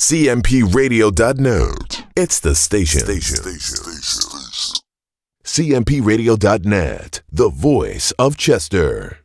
CMPRadio.net. It's the station. CMPRadio.net, the voice of Chester.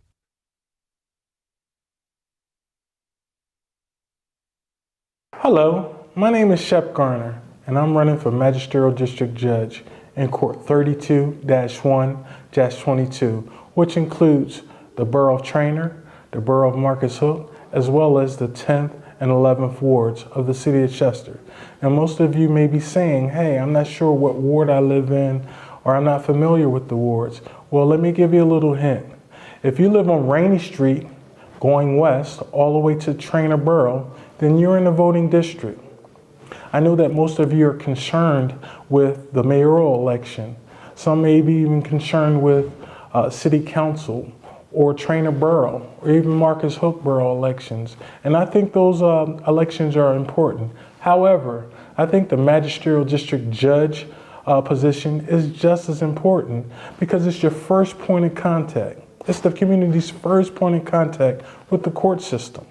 Hello, my name is Shep Garner, and I'm running for Magisterial District Judge in Court 32-1-22, which includes the Borough of Traynor, the Borough of Marcus Hook, as well as the 10th and 11th wards of the city of Chester. And most of you may be saying, hey, I'm not sure what ward I live in, or I'm not familiar with the wards. Well, let me give you a little hint. If you live on Rainey Street, going west all the way to Traynor Borough, then you're in the voting district. I know that most of you are concerned with the mayoral election. Some may be even concerned with city council or Traynor Borough or even Marcus Hook Borough elections. And I think those elections are important. However, I think the magisterial district judge position is just as important because it's your first point of contact. It's the community's first point of contact with the court system.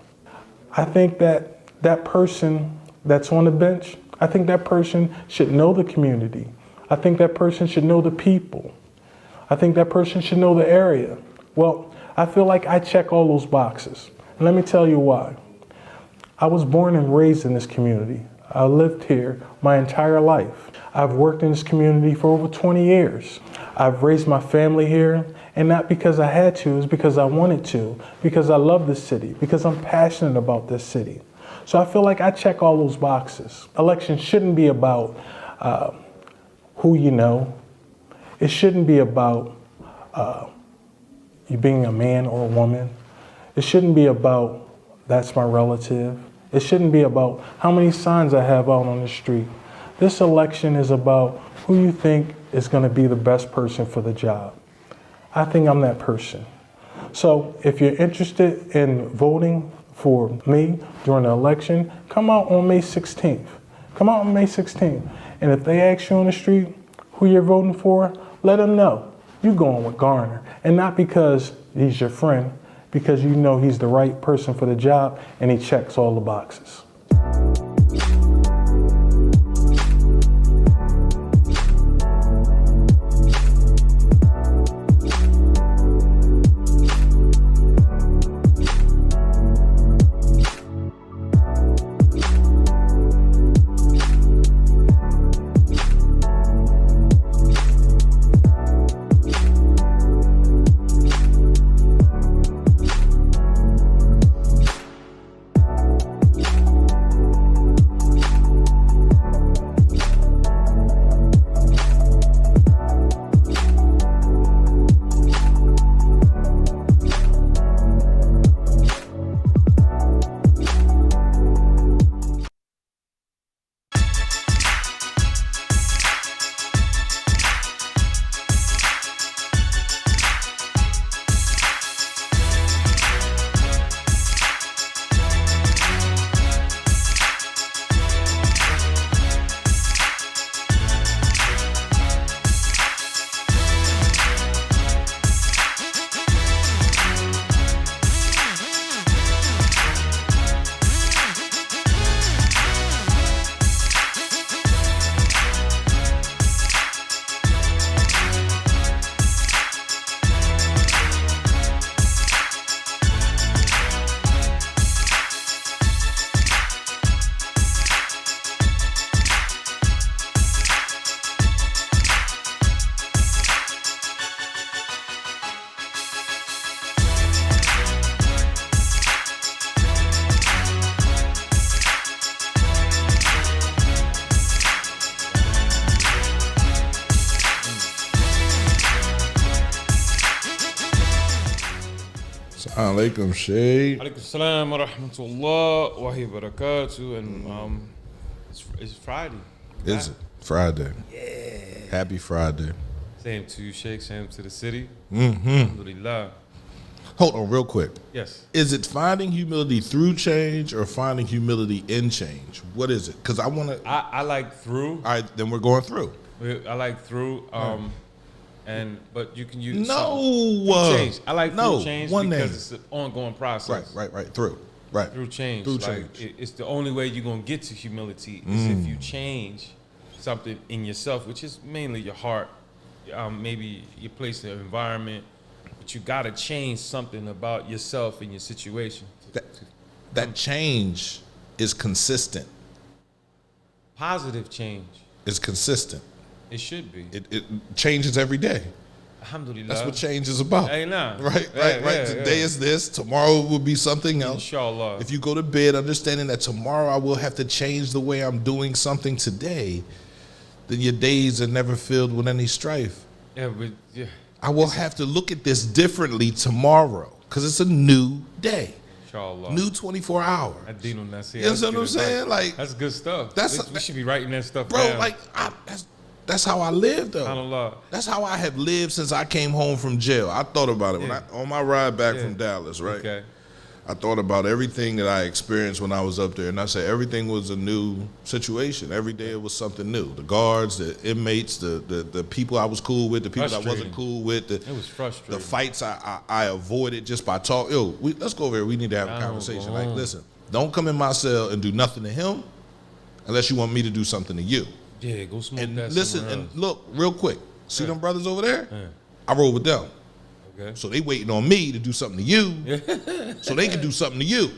I think that person that's on the bench, I think that person should know the community. I think that person should know the people. I think that person should know the area. Well, I feel like I check all those boxes. And let me tell you why. I was born and raised in this community. I lived here my entire life. I've worked in this community for over 20 years. I've raised my family here, and not because I had to, it's because I wanted to, because I love this city, because I'm passionate about this city. So I feel like I check all those boxes. Elections shouldn't be about who you know. It shouldn't be about you being a man or a woman. It shouldn't be about that's my relative. It shouldn't be about how many signs I have out on the street. This election is about who you think is going to be the best person for the job. I think I'm that person. So if you're interested in voting for me during the election, come out on May 16th. Come out on May 16th. And if they ask you on the street who you're voting for, let them know you're going with Garner. And not because he's your friend, because you know he's the right person for the job and he checks all the boxes. Alaikum Shade. Alaikum salam wa rahmatullah wa barakatuh. And it's Friday. Is it? Friday. Yeah. Happy Friday. Same to you, Sheikh. Same to the city. Mm-hmm. Alhamdulillah. Hold on real quick. Yes. Is it finding humility through change or finding humility in change? What is it? Because I want to... I like through. All right, then we're going through. I like through. But you can use change. I like through change because it's an ongoing process. Right. Through. Right. Through change. Through Like, change. it's the only way you're gonna get to humility is if you change something in yourself, which is mainly your heart, maybe your place, the environment. But you gotta change something about yourself and your situation. That change is consistent. Positive change. It's consistent. It should be. It changes every day. Alhamdulillah. That's what change is about. Hey, nah. Right. Yeah, Today is this. Tomorrow will be something else. Inshallah. If you go to bed understanding that tomorrow I will have to change the way I'm doing something today, then your days are never filled with any strife. Yeah, but yeah. I will have to look at this differently tomorrow because it's a new day. Inshallah. New 24 hour. Adino Nasir. You understand what I'm saying? Like, that's good stuff. that's- We should be writing that stuff bro, down. like that's how I live though. SubhanAllah. That's how I have lived since I came home from jail. I thought about it when on my ride back from Dallas, right? Okay. I thought about everything that I experienced when I was up there, and I said everything was a new situation. Every day it was something new. The guards, the inmates, the people I was cool with, the people I wasn't cool with. It was frustrating. The fights I avoided just by talking. Yo, let's go over here. We need to have a conversation. Like, listen, don't come in my cell and do nothing to him unless you want me to do something to you. Yeah, go smoke And that listen, somewhere and else. look, real quick. See them brothers over there? I roll with them. Okay. So they waiting on me to do something to you so they can do something to you.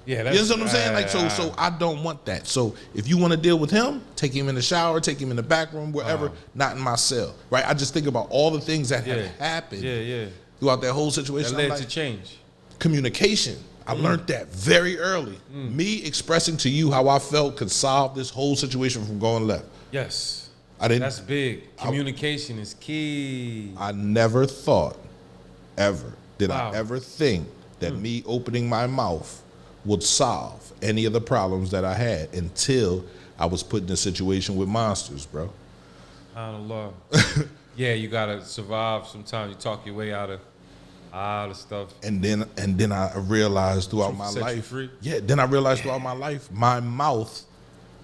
Yeah, You understand what I'm saying? Like, so I don't want that. So if you want to deal with him, take him in the shower, take him in the back room, wherever, not in my cell, right? I just think about all the things that have happened throughout that whole situation. That I'm led like, to change. communication. I learned that very early. Me expressing to you how I felt could solve this whole situation from going left. Yes. I didn't. That's big. Communication is key. I never thought, ever, did Wow. I ever think that me opening my mouth would solve any of the problems that I had until I was put in a situation with monsters, bro. SubhanAllah. Yeah, you gotta survive. Sometimes you talk your way out of stuff. And then I realized throughout my Set you life, free. then I realized throughout my life, my mouth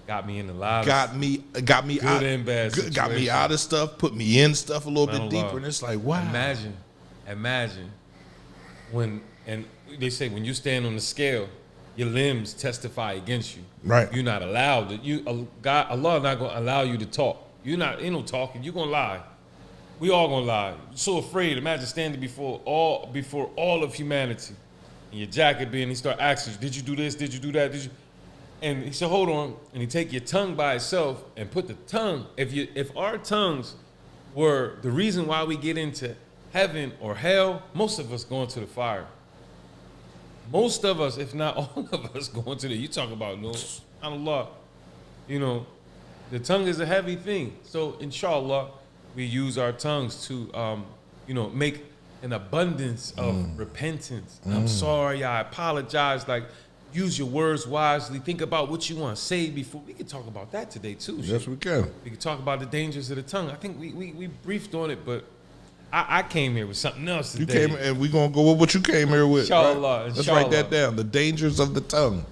Got me in the lives. got me Good out, and bad got me situation. out of stuff, put me in stuff a little bit SubhanAllah. deeper, and it's like, wow. Imagine when, and they say when you stand on the scale, your limbs testify against you. Right. You're not allowed to. Allah not gonna allow you to talk. Ain't no talking. You gonna lie. We all gonna lie. You're so afraid. Imagine standing before all of humanity, and your jacket being. He start asking you, "Did you do this? Did you do that? Did you?" And he said, "Hold on." And he take your tongue by itself and put the tongue. If our tongues were the reason why we get into heaven or hell, most of us going to the fire. Most of us, if not all of us, going to the. You talk about no, Allah. You know, the tongue is a heavy thing. So inshallah, we use our tongues to, make an abundance of repentance. I'm sorry. I apologize. Like, use your words wisely. Think about what you want to say before. We can talk about that today too. Yes, we can. We can talk about the dangers of the tongue. I think we briefed on it, but I came here with something else You today. came, and we're going to go with what you came here with. Inshallah, Right? Let's write that inshallah. down. The dangers of the tongue.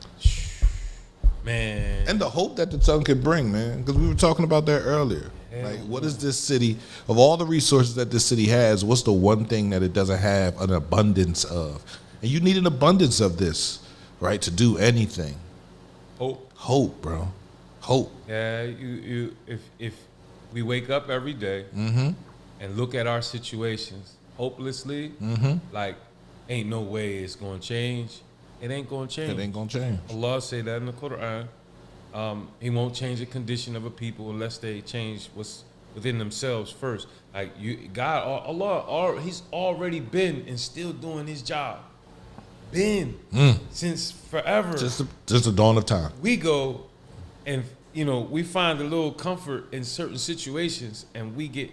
Man. And the hope that the tongue can bring, man. Because we were talking about that earlier. Like, what is this city, of all the resources that this city has, what's the one thing that it doesn't have an abundance of? And you need an abundance of this, right, to do anything. Hope. Hope, bro. Hope. Yeah, if we wake up every day and look at our situations hopelessly, like ain't no way it's gonna change. It ain't gonna change. It ain't going to change. Allah say that in the Quran. He won't change the condition of a people unless they change what's within themselves first. Like God, Allah, He's already been and still doing His job. Been since forever. Just the dawn of time. We go and we find a little comfort in certain situations, and we get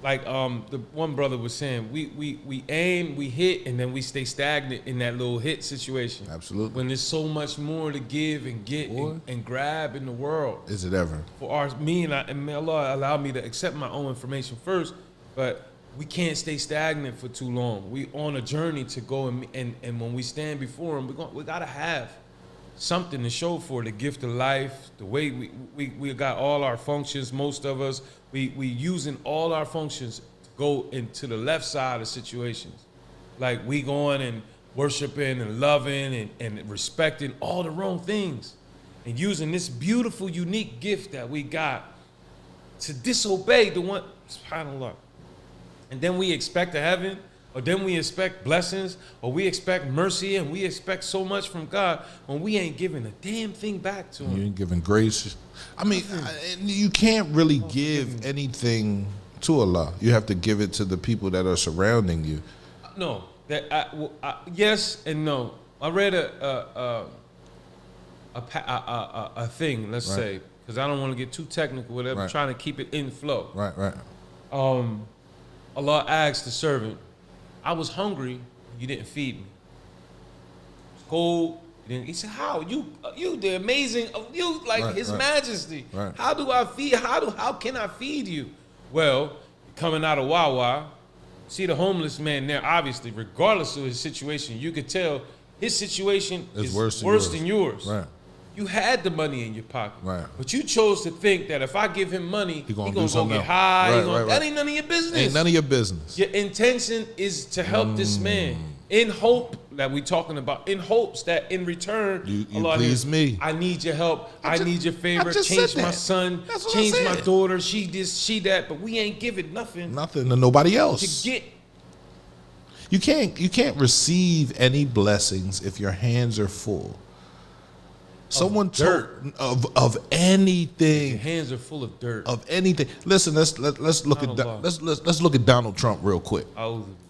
like the one brother was saying, we aim, we hit, and then we stay stagnant in that little hit situation. Absolutely. When there's so much more to give and get and grab in the world. Is it ever? For may Allah allow me to accept my own information first, but we can't stay stagnant for too long. We on a journey to go and when we stand before Him, we gotta have something to show for the gift of life. The way we got all our functions. Most of us we using all our functions to go into the left side of situations. Like we going and worshiping and loving and respecting all the wrong things and using this beautiful, unique gift that we got to disobey the one, subhanAllah. And then we expect a heaven, or then we expect blessings, or we expect mercy, and we expect so much from God when we ain't giving a damn thing back to him. You ain't giving grace. I mean, you can't really give anything to Allah. You have to give it to the people that are surrounding you. No, yes and no. I read a thing, let's say, because I don't want to get too technical with it. I'm trying to keep it in flow. Right. Allah asked the servant, I was hungry, you didn't feed me. Cold, he said, how? You the amazing, you like His Majesty. Right. How do I feed, how can I feed you? Well, coming out of Wawa, see the homeless man there, obviously, regardless of his situation, you could tell his situation is worse than yours. Right. You had the money in your pocket, right? But you chose to think that if I give him money, he gonna go get else. high. That ain't none of your business. Ain't none of your business. Your intention is to help this man in hope that we talking about, in hopes that in return, you Allah, please me. I need your help. I need your favor. Change my son. That's change my daughter. She this, she that. But we ain't giving nothing to nobody else. To get. You can't receive any blessings if your hands are full. Someone dirt of anything. Your hands are full of dirt. Of anything. Listen, let's look at let's look at Donald Trump real quick.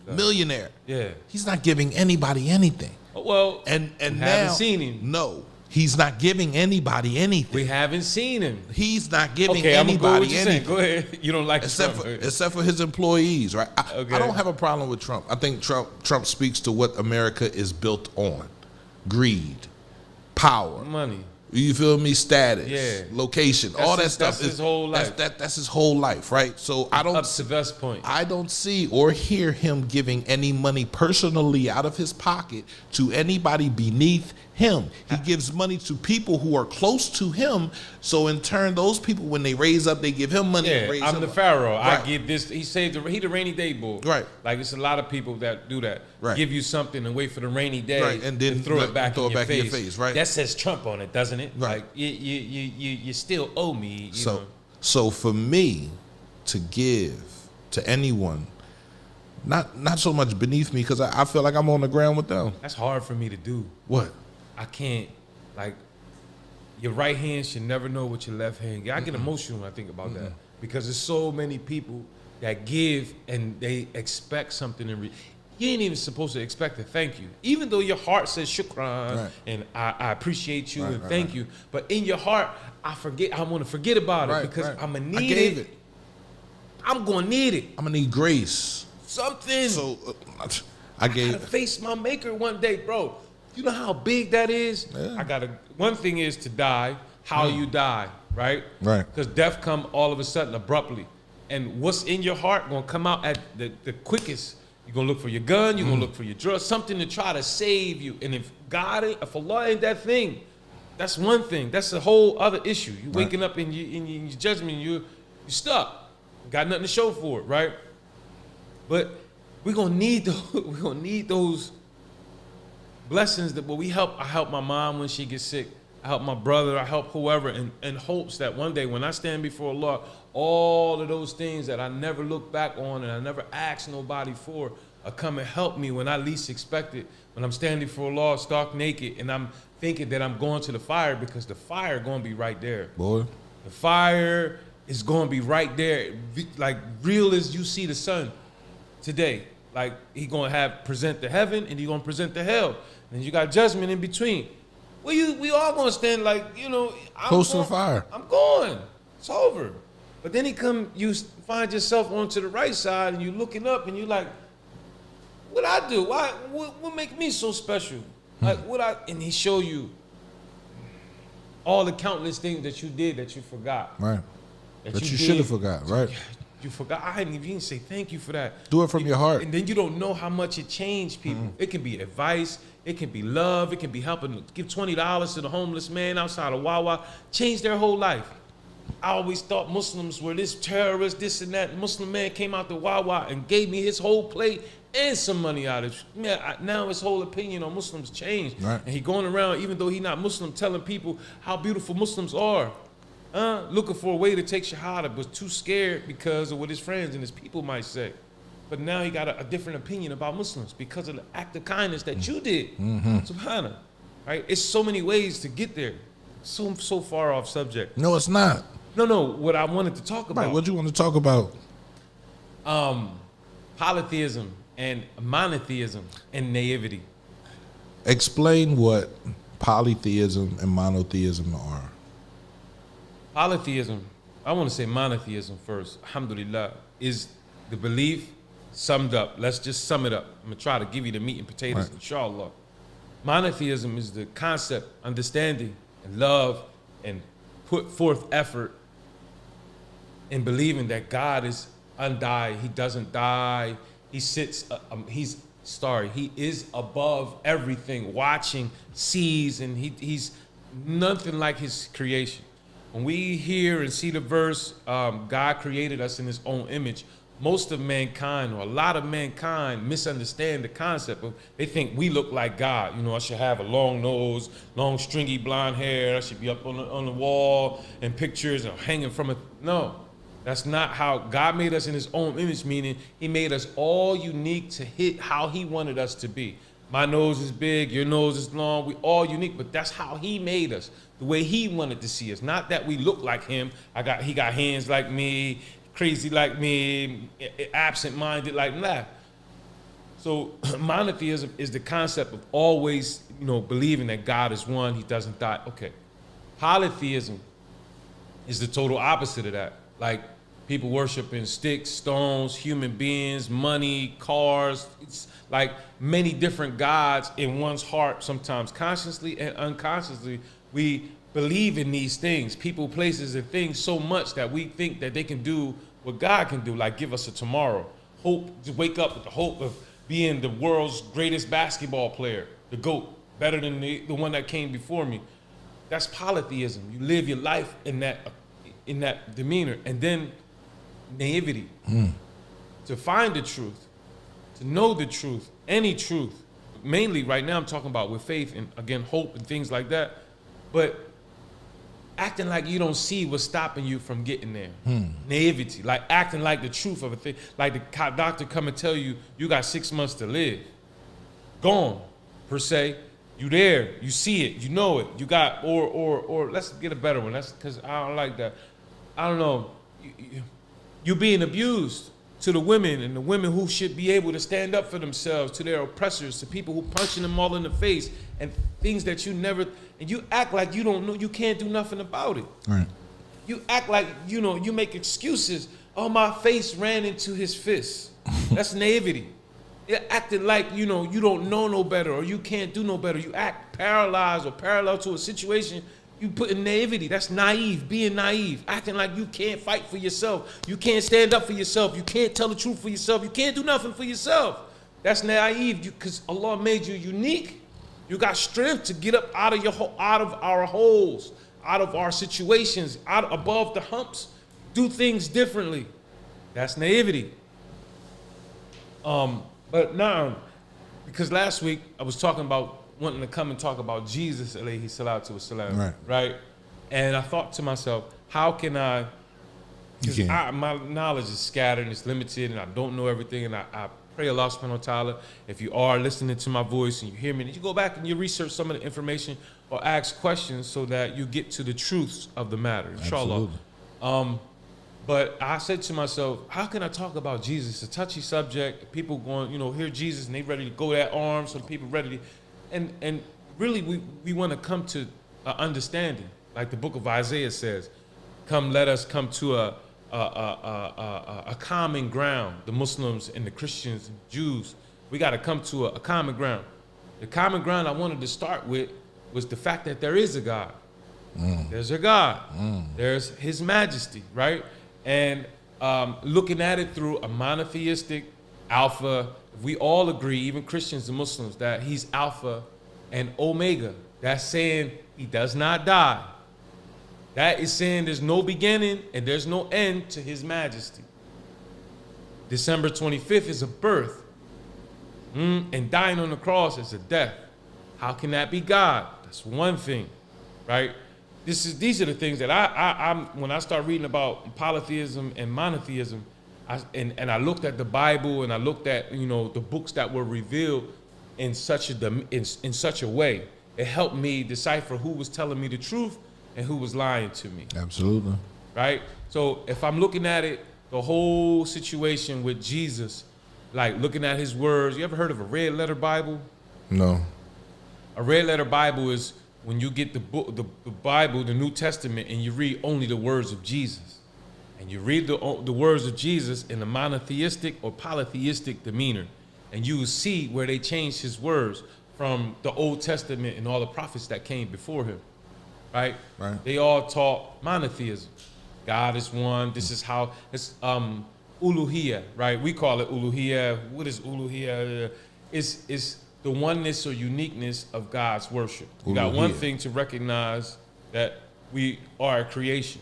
Millionaire. Yeah. He's not giving anybody anything. Well, and we now haven't seen him. No. He's not giving anybody anything. We haven't seen him. He's not giving anybody anything. Go ahead. You don't like except for his employees, right? I don't have a problem with Trump. I think Trump speaks to what America is built on: greed, power, money. You feel me? Status, location, all that stuff. That's his whole life. That's his whole life, right? So I don't up to West Point. I don't see or hear him giving any money personally out of his pocket to anybody beneath him. He gives money to people who are close to him. So in turn, those people, when they raise up, they give him money. Yeah, I'm the Pharaoh. Right. I give this. He saved he the rainy day boy. Right. Like it's a lot of people that do that. Right. Give you something and wait for the rainy day. Right. And then throw it back in your face. Right. That says Trump on it, doesn't it? Right. Like you still owe me. You know? So for me to give to anyone, not so much beneath me, because I feel like I'm on the ground with them. That's hard for me to do. What? I can't, like, your right hand should never know what your left hand. I get emotional when I think about that, because there's so many people that give and they expect something in you ain't even supposed to expect a thank you, even though your heart says shukran and I appreciate you and thank you, but in your heart I want to forget about it because I'm gonna need it. I'm gonna need it. I'm gonna need grace. Something. So I gotta face my maker one day, bro. You know how big that is? Yeah. One thing is to die, how you die, right? Right. Because death come all of a sudden abruptly. And what's in your heart gonna come out at the quickest. You're gonna look for your gun, you're gonna look for your drugs, something to try to save you. And if Allah ain't that thing, that's one thing. That's a whole other issue. You waking up in your judgment, you're stuck. Got nothing to show for it, right? But we're gonna need those blessings that I help my mom when she gets sick. I help my brother, I help whoever in hopes that one day when I stand before Allah, all of those things that I never look back on and I never asked nobody for are come and help me when I least expect it. When I'm standing before Allah, stark naked, and I'm thinking that I'm going to the fire, because the fire gonna be right there. Boy. The fire is gonna be right there. Like real as you see the sun today. Like he gonna present the heaven and he gonna present the hell. And you got judgment in between. We all gonna stand like, close to the fire. I'm going. It's over. But then you find yourself onto the right side and you looking up and you like, what I do? What make me so special? Like and he show you all the countless things that you did that you forgot. Right. That you should have forgot, right? You forgot. I didn't even say thank you for that. Do it from your heart. And then you don't know how much it changed people. It can be advice. It can be love. It can be helping. Give $20 to the homeless man outside of Wawa. Change their whole life. I always thought Muslims were this terrorist, this and that. Muslim man came out to Wawa and gave me his whole plate and some money out of you. Man, now his whole opinion on Muslims changed. Right. And he going around, even though he not Muslim, telling people how beautiful Muslims are. Looking for a way to take Shahada, but too scared because of what his friends and his people might say. But now he got a different opinion about Muslims because of the act of kindness that you did. Subhanallah. Right? It's so many ways to get there. So far off subject. No, it's not. No, what I wanted to talk about. Right, what you want to talk about? Polytheism and monotheism and naivety. Explain what polytheism and monotheism are. Polytheism, I want to say monotheism first, alhamdulillah, is the belief summed up. Let's just sum it up. I'm going to try to give you the meat and potatoes, Right. inshallah. Monotheism is the concept, understanding, and love, and put forth effort in believing that God is undied. He doesn't die. He sits, he is above everything, watching, sees, and he's nothing like his creation. When we hear and see the verse, God created us in his own image, most of mankind, or a lot of mankind, misunderstand the concept of, they think we look like God. You know, I should have a long nose, long stringy blonde hair, I should be up on the wall and pictures and hanging from a, no. That's not how God made us in his own image, meaning he made us all unique to hit how he wanted us to be. My nose is big, your nose is long, we all unique, but that's how he made us, the way he wanted to see us. Not that we look like him. He got hands like me, crazy like me, absent-minded like that. So monotheism is the concept of always, believing that God is one, he doesn't die. Okay. Polytheism is the total opposite of that. Like people worshiping sticks, stones, human beings, money, cars. It's like many different gods in one's heart, sometimes consciously and unconsciously. We believe in these things, people, places, and things so much that we think that they can do what God can do, like give us a tomorrow. Hope, to wake up with the hope of being the world's greatest basketball player, the GOAT, better than the one that came before me. That's polytheism. You live your life in that demeanor. And then naivety. To find the truth, to know the truth, any truth. Mainly right now I'm talking about with faith and, again, hope and things like that. But acting like you don't see what's stopping you from getting there. Naivety, like acting like the truth of a thing. Like the doctor come and tell you, you got 6 months to live. Gone, per se. You there, you see it, you know it. You got, or let's get a better one. That's because I don't like that. I don't know. You being abused to the women, and the women who should be able to stand up for themselves, to their oppressors, to people who punching them all in the face, and things that you never, and you act like you don't know, you can't do nothing about it. Right. You act like, you make excuses. Oh, my face ran into his fist. That's naivety. You're acting like, you don't know no better, or you can't do no better. You act paralyzed or parallel to a situation. You put in naivety. That's naive, being naive. Acting like you can't fight for yourself. You can't stand up for yourself. You can't tell the truth for yourself. You can't do nothing for yourself. That's naive, because Allah made you unique. You got strength to get up out of our holes, out of our situations, above the humps, do things differently. That's naivety. But now, because last week I was talking about wanting to come and talk about Jesus, alayhi salatu wasalam, right? And I thought to myself, how can I, because my knowledge is scattered and it's limited and I don't know everything, and I pray Allah subhanahu wa ta'ala, if you are listening to my voice and you hear me, you go back and you research some of the information or ask questions so that you get to the truths of the matter, inshallah. Absolutely. But I said to myself, how can I talk about Jesus? It's a touchy subject. People going, hear Jesus and they ready to go that arm, so the people ready to, and really we want to come to an understanding. Like the book of Isaiah says, let us come to a common ground. The Muslims and the Christians and Jews, we got to come to a common ground. The common ground I wanted to start with was the fact that there is a God. There's a God. There's his majesty, right? And looking at it through a monotheistic Alpha, we all agree, even Christians and Muslims, that he's Alpha and Omega. That's saying he does not die. That is saying there's no beginning and there's no end to his majesty. December 25th is a birth. And dying on the cross is a death. How can that be God? That's one thing, right? These are the things that I'm when I start reading about polytheism and monotheism, and I looked at the Bible and I looked at the books that were revealed in such a way. It helped me decipher who was telling me the truth and who was lying to me. Absolutely. Right? So if I'm looking at it, the whole situation with Jesus, like looking at his words, you ever heard of a red letter Bible? No. A red letter Bible is when you get the book, the Bible, the New Testament, and you read only the words of Jesus. And you read the words of Jesus in a monotheistic or polytheistic demeanor. And you will see where they changed his words from the Old Testament and all the prophets that came before him. Right? Right. They all taught monotheism. God is one. This is how it's uluhiyah, right? We call it uluhiyah. What is uluhiyah? It's the oneness or uniqueness of God's worship. We got one thing to recognize, that we are a creation.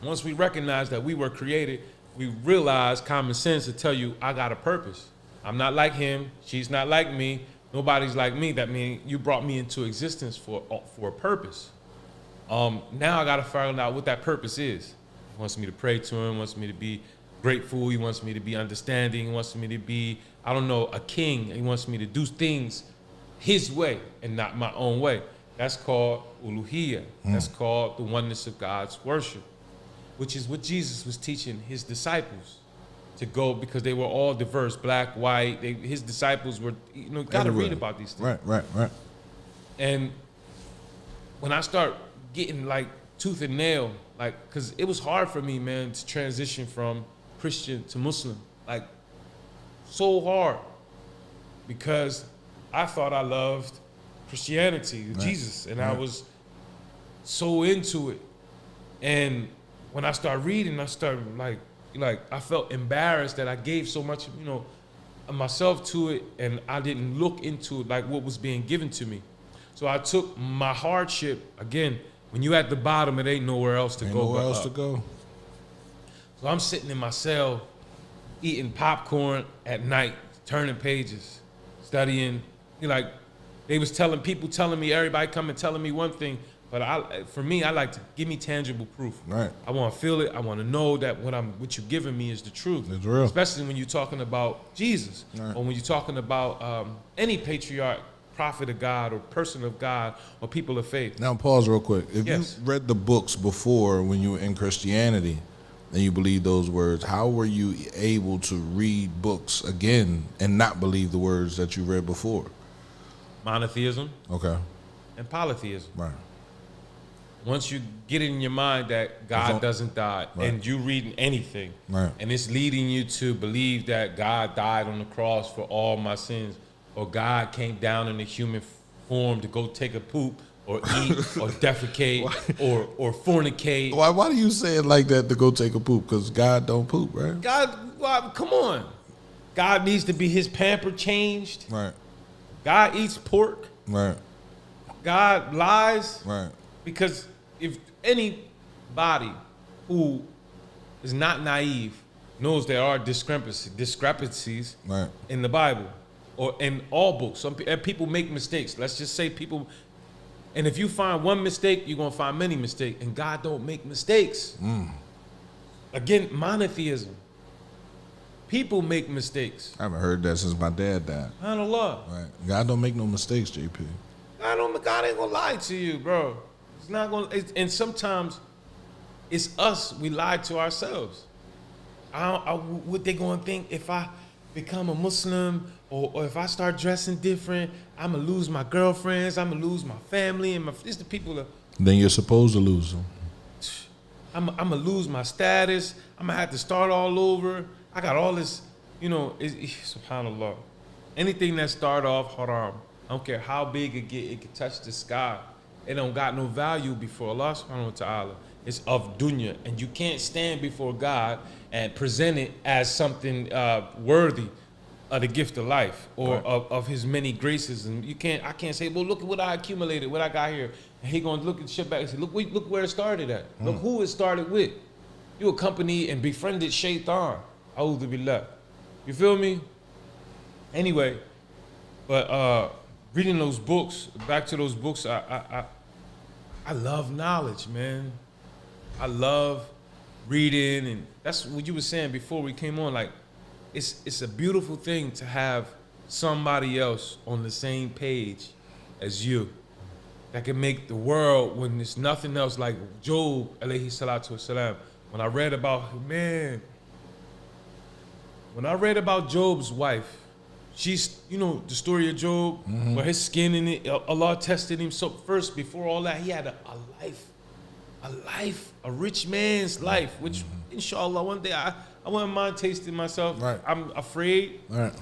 Once we recognize that we were created, we realize common sense to tell you, I got a purpose. I'm not like him. She's not like me. Nobody's like me. That means you brought me into existence for a purpose. Now I got to find out what that purpose is. He wants me to pray to him, wants me to be grateful, he wants me to be understanding, he wants me to be, I don't know, a king. He wants me to do things his way and not my own way. That's called uluhiyah. That's called the oneness of God's worship, which is what Jesus was teaching his disciples to go, because they were all diverse, black, white. His disciples were, got to read about these things. Right. And when I start getting like tooth and nail, like, because it was hard for me, man, to transition from Christian to Muslim, like so hard, because I thought I loved Christianity, Jesus, and I was so into it. And when I started reading, I started like I felt embarrassed that I gave so much, of myself to it, and I didn't look into it like what was being given to me. So I took my hardship, again, when you at the bottom, it ain't nowhere else to go. Nowhere else to go. So I'm sitting in my cell, eating popcorn at night, turning pages, studying. They was telling me, everybody coming telling me one thing, but for me, I like to give me tangible proof. Right. I want to feel it. I want to know that what you're giving me is the truth. It's real. Especially when you're talking about Jesus, right, or when you're talking about any patriarch, prophet of God, or person of God, or people of faith. Now pause real quick. If Yes. you read the books before when you were in Christianity and you believe those words, how were you able to read books again and not believe the words that you read before? Monotheism Okay. and polytheism. Right. Once you get in your mind that God doesn't die, and you reading anything, and it's leading you to believe that God died on the cross for all my sins, or God came down in a human form to go take a poop, or eat, or defecate, or fornicate. Why do you say it like that, to go take a poop? Because God don't poop, right? God, well, come on. God needs to be his pamper changed. Right. God eats pork. Right. God lies. Right. Because if anybody who is not naive knows there are discrepancies Right. in the Bible or in all books. People make mistakes. Let's just say people, and if you find one mistake, you're going to find many mistakes. And God don't make mistakes. Again, monotheism. People make mistakes. I haven't heard that since my dad died. SubhanAllah. Right. God don't make no mistakes, JP. God ain't gonna lie to you, bro. It's not gonna. And sometimes it's us. We lie to ourselves. What they gonna think if I become a Muslim, or if I start dressing different? I'm gonna lose my girlfriends. I'm gonna lose my family, and it's the people that. Then you're supposed to lose them. I'm gonna lose my status. I'm gonna have to start all over. I got all this, SubhanAllah. Anything that start off haram, I don't care how big it get, it can touch the sky. It don't got no value before Allah subhanahu wa ta'ala. It's of dunya. And you can't stand before God and present it as something worthy of the gift of life, or of his many graces. And I can't say, well, look at what I accumulated, what I got here. And he gonna look at shit back and say, look where it started at. Look who it started with. You accompanied and befriended Shaitan. A'udhu billah. You feel me? Anyway, but reading those books, back to those books, I love knowledge, man. I love reading, and that's what you were saying before we came on. Like, it's a beautiful thing to have somebody else on the same page as you that can make the world when there's nothing else. Like Job, alayhi salatu wasalam. When I read about Job's wife, she's, you know, the story of Job, where his skin in it, Allah tested him. So first, before all that, he had a rich man's life, which inshallah one day I wouldn't mind tasting myself. Right. I'm afraid. Right.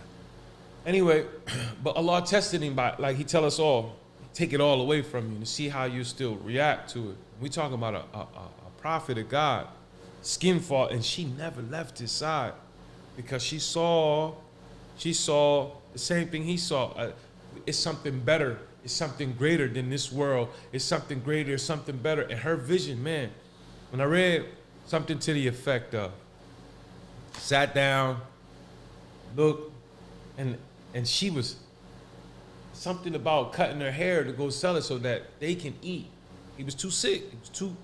Anyway, but Allah tested him by, like he tell us all, take it all away from you to see how you still react to it. We talking about a prophet of God, skin fall, and she never left his side because she saw the same thing he saw. It's something better. It's something greater than this world. It's something greater, something better. And her vision, man, when I read something to the effect of, sat down, looked, and she was something about cutting her hair to go sell it so that they can eat. He was too sick. It was too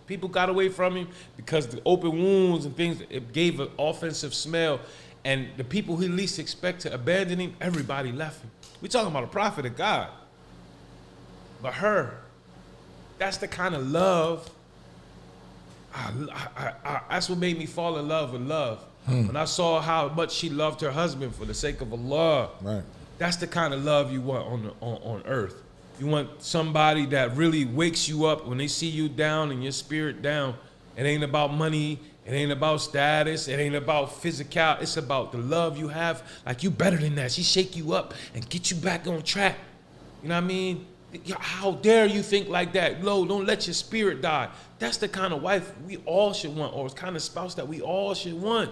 people got away from him because the open wounds and things, it gave an offensive smell. And the people he least expect to abandon him, everybody left him. We're talking about a prophet of God. But her, that's the kind of love, that's what made me fall in love with love. When I saw how much she loved her husband for the sake of Allah. Right. That's the kind of love you want on earth. You want somebody that really wakes you up when they see you down and your spirit down. It ain't about money. It ain't about status. It ain't about physical. It's about the love you have. Like, you better than that. She shake you up and get you back on track. You know what I mean? How dare you think like that? No, don't let your spirit die. That's the kind of wife we all should want, or the kind of spouse that we all should want.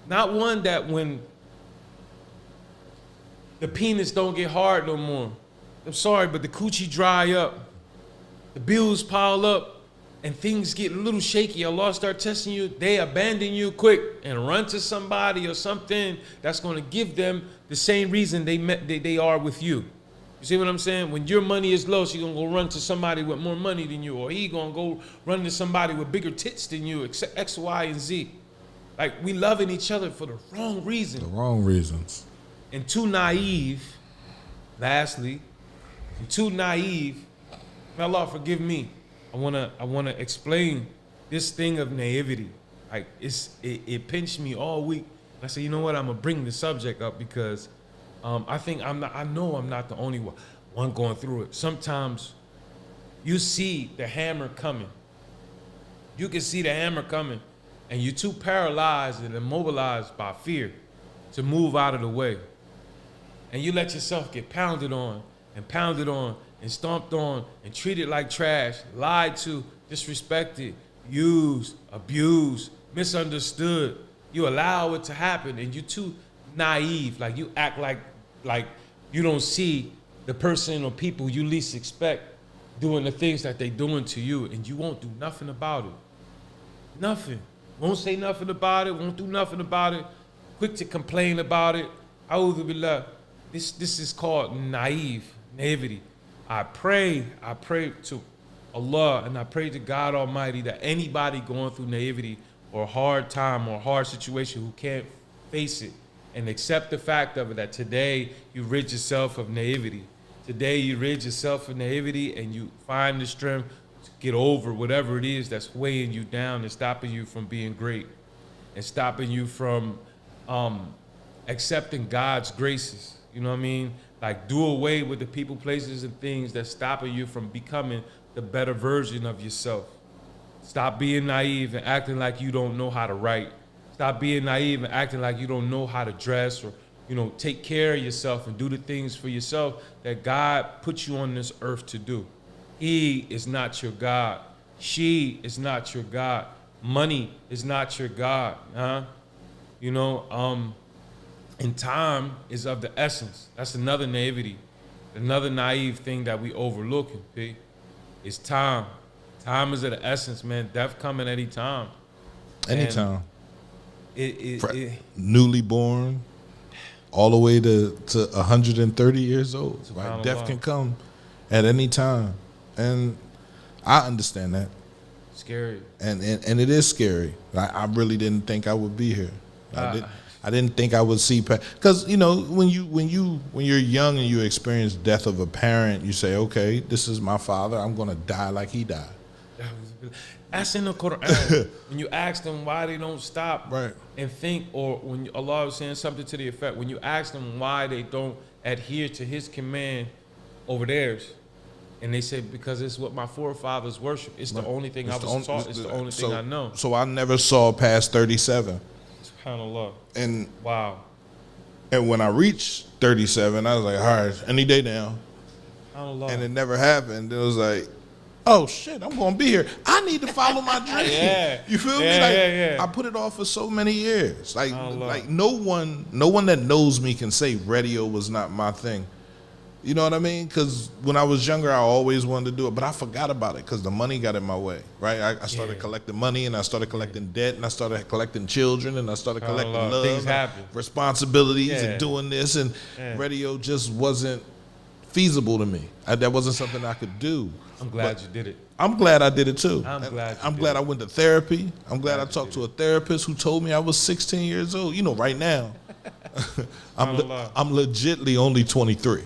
Not one that when the penis don't get hard no more, I'm sorry, but the coochie dry up, the bills pile up, and things get a little shaky, Allah start testing you, they abandon you quick and run to somebody or something that's going to give them the same reason they are with you. You see what I'm saying? When your money is low, she's going to go run to somebody with more money than you, or he going to go run to somebody with bigger tits than you, X, Y, and Z. Like, we loving each other for the wrong reason. The wrong reasons. And too naive, lastly, and too naive, may Allah forgive me. I wanna explain this thing of naivety. Like, it pinched me all week. I said, you know what? I'm gonna bring the subject up because I think I know I'm not the only one going through it. Sometimes you see the hammer coming. You can see the hammer coming, and you're too paralyzed and immobilized by fear to move out of the way. And you let yourself get pounded on and stomped on and treated like trash, lied to, disrespected, used, abused, misunderstood. You allow it to happen, and you're too naive. Like, you act like you don't see the person or people you least expect doing the things that they doing to you, and you won't do nothing about it. Nothing. Won't say nothing about it, won't do nothing about it, quick to complain about it. A'udhu billah. This is called naivety. I pray to Allah and I pray to God Almighty that anybody going through naivety or a hard time or a hard situation who can't face it and accept the fact of it, that today you rid yourself of naivety. Today you rid yourself of naivety and you find the strength to get over whatever it is that's weighing you down and stopping you from being great and stopping you from accepting God's graces. You know what I mean? Like, do away with the people, places, and things that's stopping you from becoming the better version of yourself. Stop being naive and acting like you don't know how to write. Stop being naive and acting like you don't know how to dress or, you know, take care of yourself and do the things for yourself that God put you on this earth to do. He is not your God. She is not your God. Money is not your God. You know, and time is of the essence. That's another naivety, another naive thing that we overlooking, P. It's time. Time is of the essence, man. Death coming any time. Anytime. It Newly born. all the way to 130 years old. Right? Death can come at any time, and I understand that. Scary. And it is scary. I really didn't think I would be here. I didn't think I would see, because when you're young and you experience death of a parent, you say, okay, this is my father. I'm gonna die like he died. That's in the Quran. When you ask them why they don't stop Right. and think, or when Allah was saying something to the effect, when you ask them why they don't adhere to His command over theirs, and they say, because it's what my forefathers worship. It's the only thing I was taught. It's the only thing I know. So I never saw past 37. SubhanAllah. And Wow. and when I reached 37, I was like, all right, any day now. SubhanAllah. And it never happened. It was like, oh shit, I'm gonna be here. I need to follow my dream. Yeah. You feel me? Yeah, Like yeah. I put it off for so many years. Like SubhanAllah. like no one that knows me can say radio was not my thing. You know what I mean? Because when I was younger, I always wanted to do it, but I forgot about it because the money got in my way, right? I started collecting money, and I started collecting debt, and I started collecting children, and I started collecting love, Things happen. responsibilities, and doing this, and radio just wasn't feasible to me. That wasn't something I could do. I'm glad you did it. I'm glad I did it too. I'm glad I went to therapy. I'm glad I talked to a therapist who told me I was 16 years old. Right now, I'm legitly only 23.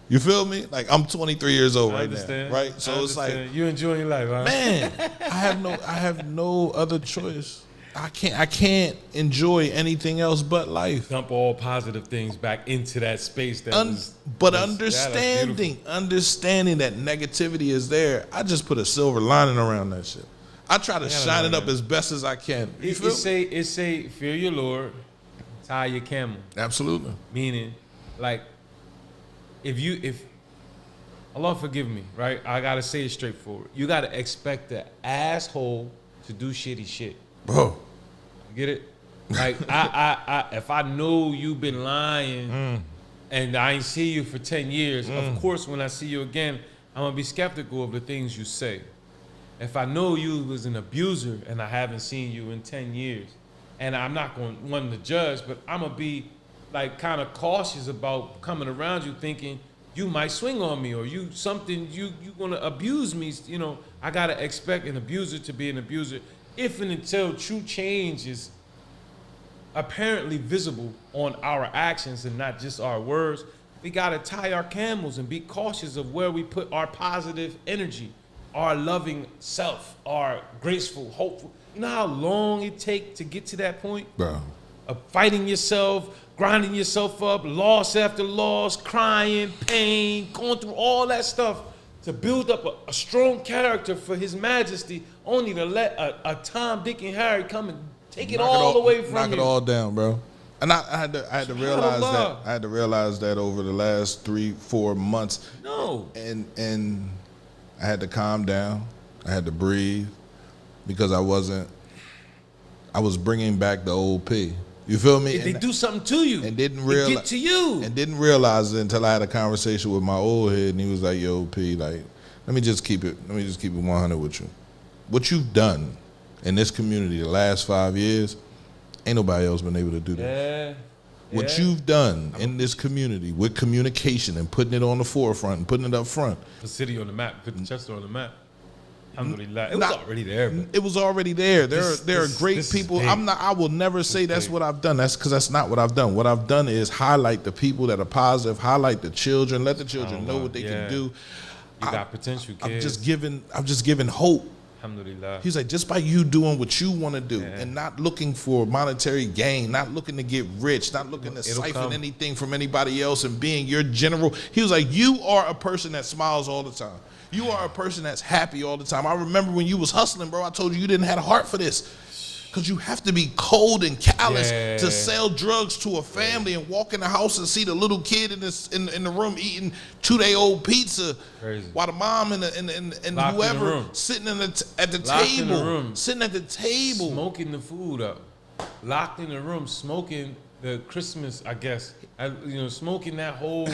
You feel me? Like I'm 23 years old right now, right? So it's like you enjoying your life, huh? Man, I have no other choice. I can't enjoy anything else but life. Dump all positive things back into that space. Understanding that negativity is there, I just put a silver lining around that shit. I try to shine it up as best as I can. It say fear your Lord, tie your camel. Absolutely. Meaning, like, if Allah forgive me, right? I gotta say it straightforward. You gotta expect the asshole to do shitty shit. Bro. You get it? Like I if I know you've been lying and I ain't see you for 10 years, of course when I see you again, I'm gonna be skeptical of the things you say. If I know you was an abuser and I haven't seen you in 10 years, and I'm not going to want to judge, but I'm gonna be like kind of cautious about coming around you thinking you might swing on me or you gonna abuse me. I gotta expect an abuser to be an abuser if and until true change is apparently visible on our actions and not just our words. We gotta tie our camels and be cautious of where we put our positive energy, our loving self, our graceful, hopeful. You know how long it takes to get to that point? Bro. Of fighting yourself, grinding yourself up, loss after loss, crying, pain, going through all that stuff to build up a strong character for His Majesty, only to let a Tom, Dick, and Harry come and take it all away from you. Knock it all down, bro. And I had to realize that. I had to realize that over the last 3-4 months. No. And I had to calm down. I had to breathe because I was bringing back the old P. You feel me? They do something to you. And didn't realize get to you. And didn't realize it until I had a conversation with my old head, and he was like, "Yo, P, like, let me just keep it 100 with you. What you've done in this community the last 5 years, ain't nobody else been able to do that. Yeah. What you've done in this community with communication and putting it on the forefront and putting it up front. The city on the map, put Chester on the map. Alhamdulillah. It was already there. But it was already there. There are great people. I will never say that's what I've done. That's because that's not what I've done. What I've done is highlight the people that are positive, highlight the children, let the children know what they can do. You got potential, kids. I'm just giving hope. Alhamdulillah. He's like, just by you doing what you want to do and not looking for monetary gain, not looking to get rich, not looking to siphon anything from anybody else and being your general. He was like, you are a person that smiles all the time. You are a person that's happy all the time. I remember when you was hustling, bro, I told you didn't have a heart for this. Because you have to be cold and callous to sell drugs to a family and walk in the house and see the little kid in the room eating 2-day-old pizza. Crazy. While the mom and whoever sitting at the table. Smoking the food up. Locked in the room, smoking the Christmas, I guess. Smoking that whole,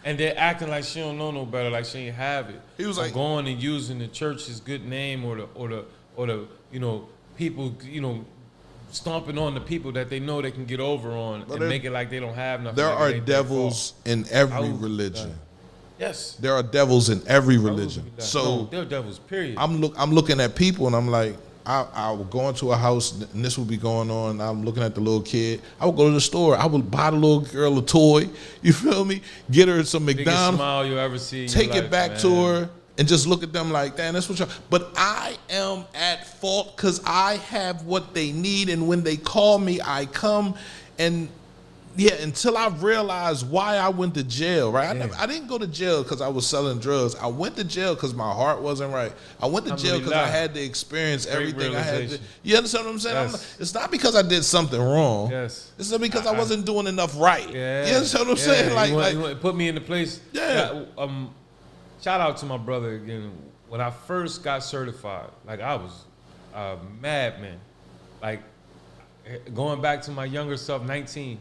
and they're acting like she don't know no better, like she ain't have it. He was like going and using the church's good name or the people, stomping on the people that they know they can get over on and make it like they don't have nothing. There like are it ain't their devils in every A'udhu religion. billah. Yes. There are devils in every religion. A'udhu billah. So No, they're devils, period. I'm looking at people and I'm like, I will go into a house and this will be going on. I'm looking at the little kid. I would go to the store. I would buy the little girl a toy. You feel me? Get her some Biggest McDonald's. smile you ever see. In Take your it life, back man. to her and just look at them like, damn, that's what y'all. But I am at fault because I have what they need, and when they call me, I come. And yeah, until I realized why I went to jail, right? I didn't go to jail because I was selling drugs. I went to jail because my heart wasn't right. I went to jail because I had to experience everything I had to. realization. You understand what I'm saying? Yes. It's not because I did something wrong. Yes. It's not because I wasn't doing enough right. Yeah. You understand what I'm saying? You want to put me in the place. Yeah. Shout out to my brother again. When I first got certified, like I was a madman. Like going back to my younger self, 19.